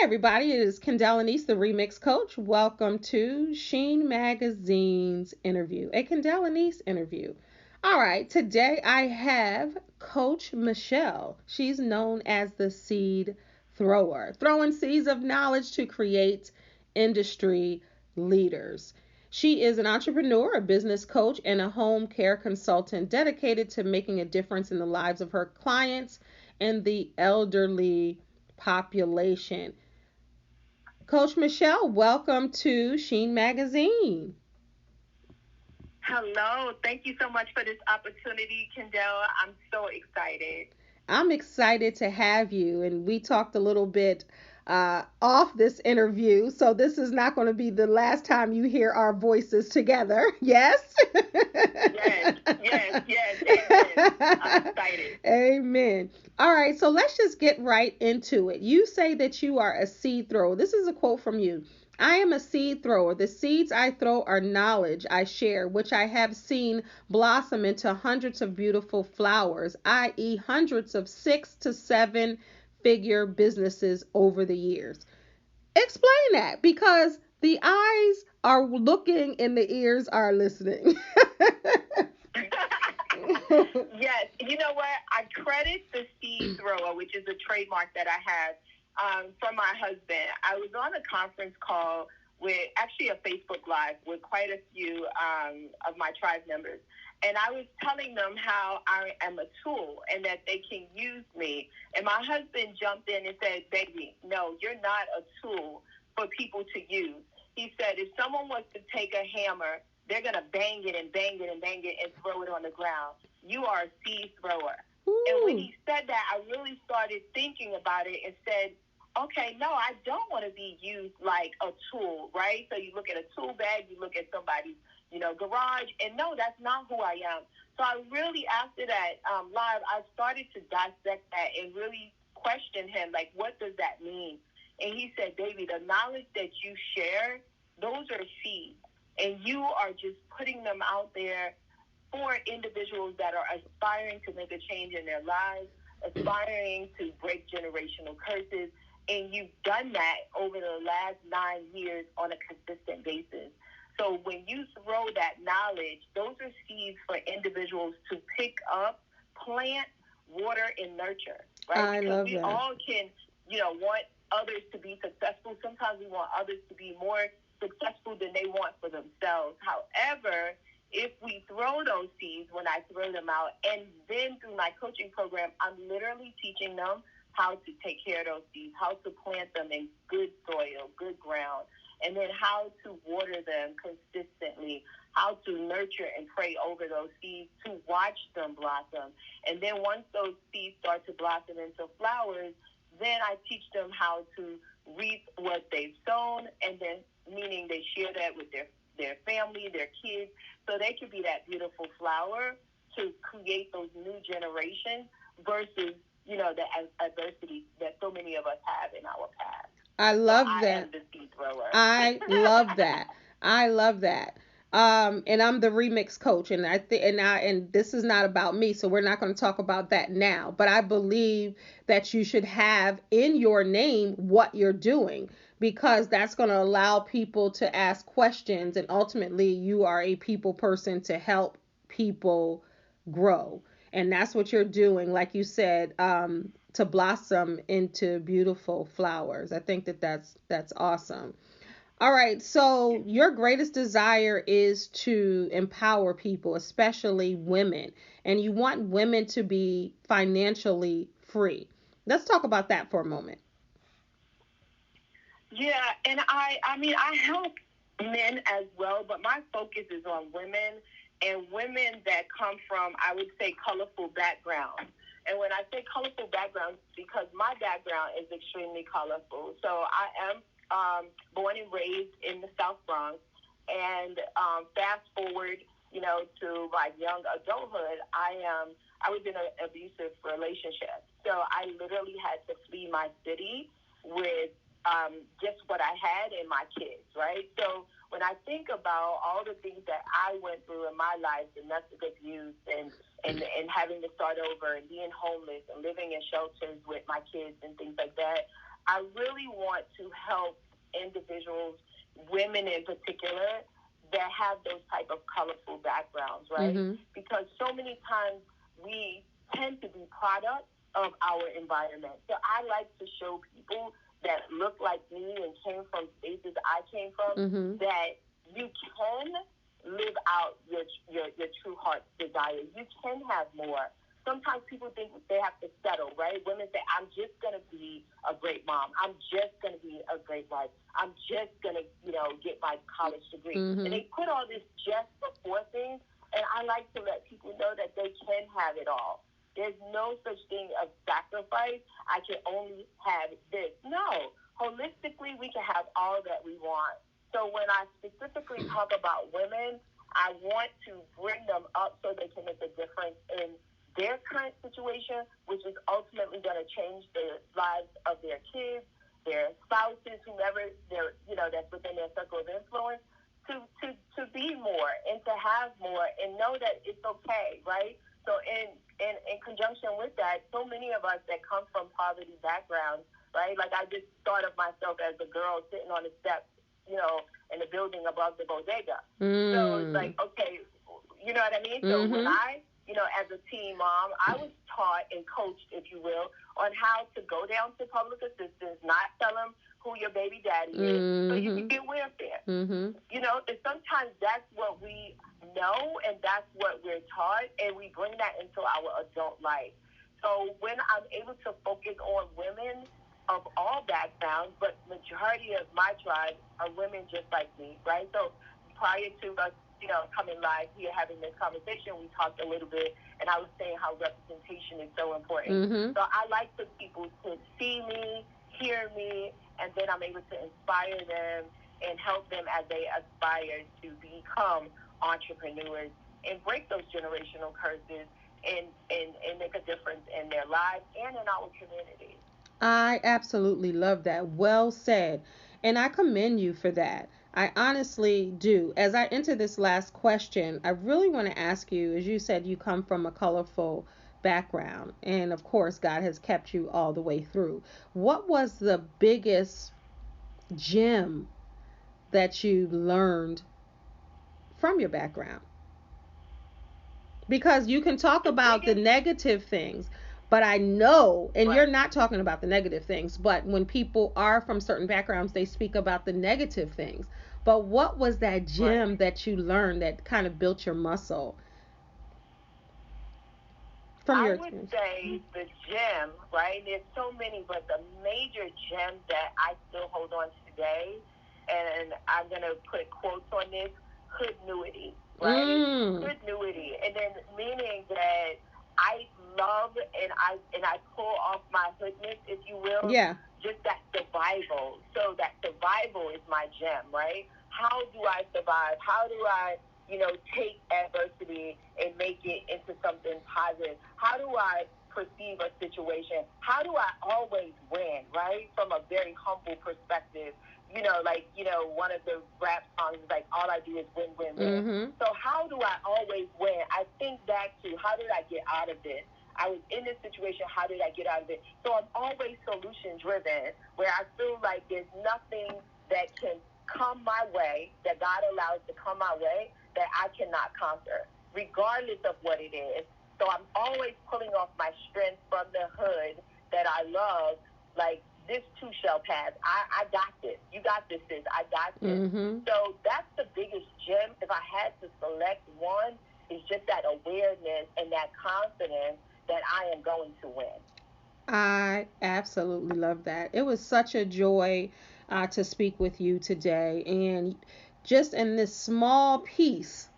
everybody, it is Kendall Anise, the Remix Coach. Welcome to Sheen Magazine's interview, a Kendall Anise interview. All right, today I have Coach Michele. She's known as the seed thrower, throwing seeds of knowledge to create industry leaders. She is an entrepreneur, a business coach, and a home care consultant dedicated to making a difference in the lives of her clients and the elderly population. Coach Michele, welcome to Sheen Magazine. Hello. Thank you so much for this opportunity, Kendall. I'm so excited. I'm excited to have you, and we talked a little bit off this interview, so this is not going to be the last time you hear our voices together. Yes? Yes, yes, yes. Amen. I'm excited. Amen. All right, so let's just get right into it. You say that you are a seed thrower. This is a quote from you. I am a seed thrower. The seeds I throw are knowledge I share, which I have seen blossom into hundreds of beautiful flowers, i.e., hundreds of 6 to 7 figure businesses over the years. Explain that because the eyes are looking and the ears are listening. Yes. You know what? I credit the seed thrower, which is a trademark that I have, from my husband. I was on a conference call with actually a Facebook Live with quite a few of my tribe members. And I was telling them how I am a tool and that they can use me. And my husband jumped in and said, baby, no, you're not a tool for people to use. He said, if someone was to take a hammer, they're going to bang it and bang it and bang it and throw it on the ground. You are a seed thrower. And when Ooh. he said that, I really started thinking about it and said, okay, no, I don't want to be used like a tool, right? So you look at a tool bag, you look at somebody's, garage, and no, that's not who I am. So I really, after that live, I started to dissect that and really question him, like, what does that mean? And he said, baby, the knowledge that you share, those are seeds. And you are just putting them out there for individuals that are aspiring to make a change in their lives, aspiring to break generational curses. And you've done that over the last 9 years on a consistent basis. So when you throw that knowledge, those are seeds for individuals to pick up, plant, water, and nurture, right? I Because love we that. all can, want others to be successful. Sometimes we want others to be more successful than they want for themselves. However, if we throw those seeds when I throw them out, and then through my coaching program, I'm literally teaching them how to take care of those seeds, how to plant them in good soil, good ground, and then how to water them consistently, how to nurture and pray over those seeds to watch them blossom. And then once those seeds start to blossom into flowers, then I teach them how to reap what they've sown, and then meaning they share that with their family, their kids, so they can be that beautiful flower to create those new generations versus, the adversity that so many of us have in our past. I So love I that. am the seed thrower. I love that. I love that. And I'm the remix coach, and I think, and this is not about me, so we're not going to talk about that now. But I believe that you should have in your name what you're doing because that's going to allow people to ask questions, and ultimately, you are a people person to help people grow, and that's what you're doing. Like you said, to blossom into beautiful flowers. I think that that's awesome. All right, so your greatest desire is to empower people, especially women, and you want women to be financially free. Let's talk about that for a moment. Yeah, and I mean, I help men as well, but my focus is on women and women that come from, I would say, colorful backgrounds. And when I say colorful backgrounds, because my background is extremely colorful. So I am born and raised in the South Bronx, and fast forward, to my young adulthood, I was in an abusive relationship. So I literally had to flee my city with just what I had and my kids, right? So when I think about all the things that I went through in my life, domestic abuse and having to start over and being homeless and living in shelters with my kids and things like that, I really want to help individuals, women in particular, that have those type of colorful backgrounds, right? Mm-hmm. Because so many times we tend to be products of our environment. So I like to show people that look like me and came from spaces I came from Mm-hmm. that you can live out your true heart's desires. You can have more. Sometimes people think they have to settle, right? Women say, I'm just going to be a great mom. I'm just going to be a great wife. I'm just going to, get my college degree. And Mm-hmm. they put all this just before things. And I like to let people know that they can have it all. There's no such thing of sacrifice. I can only have this. No. Holistically, we can have all that we want. So when I specifically talk about women, I want to bring them up so they can make a difference in their current situation, which is ultimately going to change the lives of their kids, their spouses, whomever that's within their circle of influence, to be more and to have more and know that it's okay, right? So in conjunction with that, so many of us that come from poverty backgrounds, right? Like I just thought of myself as a girl sitting on the steps, in the building above the bodega. So it's Mm. like, okay, you know what I mean? So when Mm-hmm. I, as a teen mom, I was taught and coached, if you will, on how to go down to public assistance, not tell them who your baby daddy is, so you can Mm-hmm. get welfare. Mm-hmm. And sometimes that's what we know and that's what we're taught, and we bring that into our adult life. So when I'm able to focus on women of all backgrounds, but majority of my tribe are women just like me, right? So prior to us, coming live here having this conversation, we talked a little bit, and I was saying how representation is so important. Mm-hmm. So I like for people to see me, hear me, and then I'm able to inspire them and help them as they aspire to become entrepreneurs and break those generational curses and make a difference in their lives and in our communities. I absolutely love that. Well said. And I commend you for that. I honestly do. As I enter this last question, I really want to ask you, as you said, you come from a colorful background. And of course, God has kept you all the way through. What was the biggest gem that you learned from your background? Because you can talk The about the biggest, negative things, but I know, and you're right, not talking about the negative things, but when people are from certain backgrounds, they speak about the negative things. But what was that right. gem that you learned that kind of built your muscle from I your would experience? say the gem, right? There's so many, but the major gem that I still hold on to today, and I'm gonna put quotes on this: hoodnuity, right? Mm. Hoodnuity, and then meaning that I love and I pull off my hoodness, if you will, Yeah. just that survival. So that survival is my gem, right? How do I survive? How do I take adversity and make it into something positive? How do I perceive a situation? How do I always win, right? From a very humble perspective. One of the rap songs is like, all I do is win, win, win. Mm-hmm. So how do I always win? I think back to how did I get out of this? I was in this situation. How did I get out of it? So I'm always solution driven, where I feel like there's nothing that can come my way, that God allows to come my way, that I cannot conquer, regardless of what it is. So I'm always pulling off my strength from the hood that I love, like, this too shall pass. I got this. You got this, sis. I got this. Mm-hmm. So that's the biggest gem. If I had to select one, is just that awareness and that confidence that I am going to win. I absolutely love that. It was such a joy to speak with you today. And just in this small piece,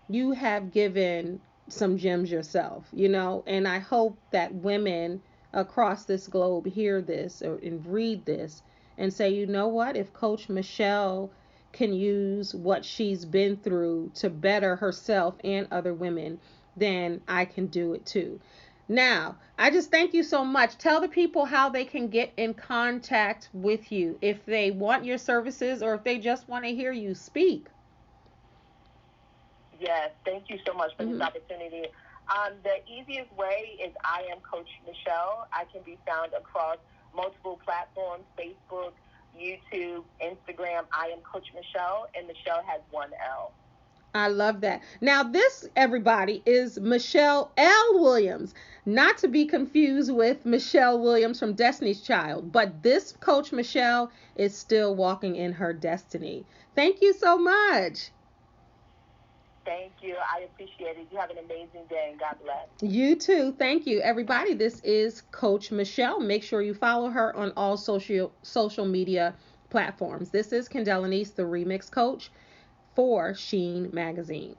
you have given some gems yourself, and I hope that women across this globe hear this and read this and say, you know what, if Coach Michele can use what she's been through to better herself and other women, then I can do it too. Now, I just thank you so much. Tell the people how they can get in contact with you if they want your services or if they just want to hear you speak. Yes, thank you so much for this Mm-hmm. opportunity. The easiest way is I am Coach Michele. I can be found across multiple platforms: Facebook, YouTube, Instagram. I am Coach Michele, and Michele has one L. I love that. Now, this, everybody, is Michele L. Williams, not to be confused with Michelle Williams from Destiny's Child, but this Coach Michele is still walking in her destiny. Thank you so much. Thank you. I appreciate it. You have an amazing day, and God bless. You too. Thank you, everybody. This is Coach Michele. Make sure you follow her on all social media platforms. This is Candelanice, the Remix Coach for Sheen Magazine.